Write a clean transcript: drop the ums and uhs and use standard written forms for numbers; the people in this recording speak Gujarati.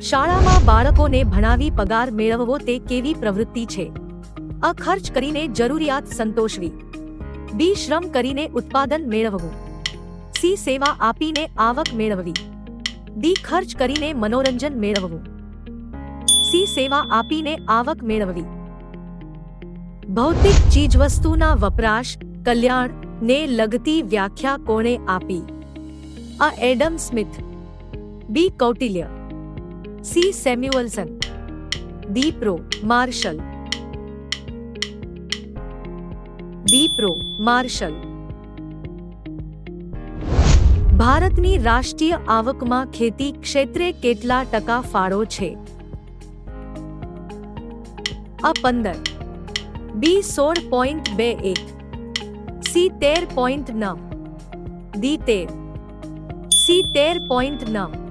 શાળામાં બાળકોને ભણાવી પગાર મેળવવો તે કેવી પ્રવૃત્તિ છે? અ. ખર્ચ કરીને જરૂરિયાત સંતોષવી. બી. શ્રમ કરીને ઉત્પાદન મેળવવું. સી. સેવા આપીને આવક મેળવવી. ડી. ખર્ચ કરીને મનોરંજન મેળવવું. સી. સેવા આપીને આવક મેળવવી. ભૌતિક ચીજવસ્તુના વપરાશ, કલ્યાણ ને લગતી વ્યાખ્યા કોણે આપી? અ. Adam Smith. B. Kautilya. C. Samuelson. D. Prof. Marshall. D. Prof. Marshall. ભારતની રાષ્ટ્રીય આવકમાં ખેતી ક્ષેત્રે કેટલા ટકા ફાળો છે? અ. 15. બી. 16.21. સી. 13.9. ડી. 13. સી. 13.9.